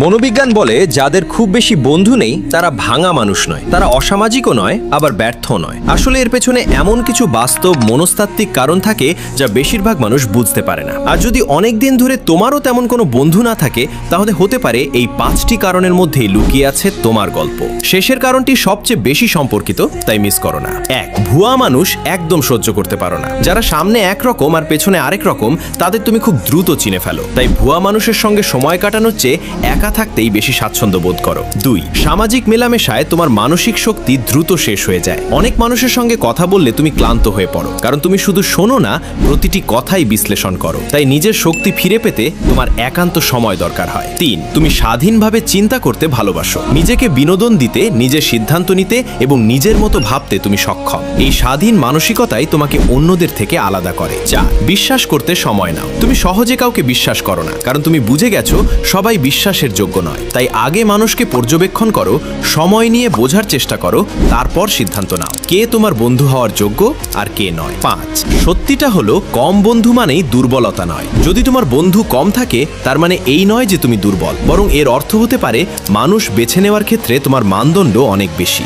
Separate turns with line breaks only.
মনোবিজ্ঞান বলে যাদের খুব বেশি বন্ধু নেই তারা ভাঙা মানুষ নয়, তারা অসামাজিকও নয়, আবার ব্যর্থ নয়। আসলে এর পেছনে এমন কিছু বাস্তব মনস্তাত্ত্বিক কারণ থাকে যা বেশিরভাগ মানুষ বুঝতে পারে না। আর যদি অনেক দিন ধরে তোমারও তেমন কোনো বন্ধু না থাকে, তাহলে হতে পারে এই 5টি কারণের মধ্যেই লুকিয়ে আছে তোমার গল্প। শেষের কারণটি সবচেয়ে বেশি সম্পর্কিত, তাই মিস করো না। 1, ভুয়া মানুষ একদম সহ্য করতে পারো না। যারা সামনে একরকম আর পেছনে আরেক রকম, তাদের তুমি খুব দ্রুত চিনে ফেলো। তাই ভুয়া মানুষের সঙ্গে সময় কাটানোর চেয়ে একা থাকতেই বেশি স্বাচ্ছন্দ্য বোধ করো। 2, সামাজিক মেলামেশায় তোমার মানসিক শক্তি দ্রুত শেষ হয়ে যায়। অনেক মানুষের সঙ্গে কথা বললে তুমি ক্লান্ত হয়ে পড়ো, কারণ তুমি শুধু শোনো না, প্রতিটি কথাই বিশ্লেষণ করো। তাই নিজের শক্তি ফিরে পেতে তোমার একান্ত সময় দরকার হয়। 3, তুমি স্বাধীনভাবে চিন্তা করতে ভালোবাসো। নিজেকে বিনোদন দিতে, নিজের সিদ্ধান্ত নিতে এবং নিজের মতো ভাবতে তুমি সক্ষম। এই স্বাধীন মানসিকতাই তোমাকে অন্যদের থেকে আলাদা করে। 4, বিশ্বাস করতে সময় নাও। তুমি সহজে কাউকে বিশ্বাস করো না, কারণ তুমি বুঝে গেছো সবাই বিশ্বাসের যোগ্য নয়। তাই আগে মানুষকে পর্যবেক্ষণ করো, সময় নিয়ে বোঝার চেষ্টা করো, তারপর সিদ্ধান্ত নাও কে তোমার বন্ধু হওয়ার যোগ্য আর কে নয়। 5, সত্যিটা হলো কম বন্ধু মানেই দুর্বলতা নয়। যদি তোমার বন্ধু কম থাকে, তার মানে এই নয় যে তুমি দুর্বল, বরং এর অর্থ হতে পারে মানুষ বেছে নেওয়ার ক্ষেত্রে তোমার মানদণ্ড অনেক বেশি।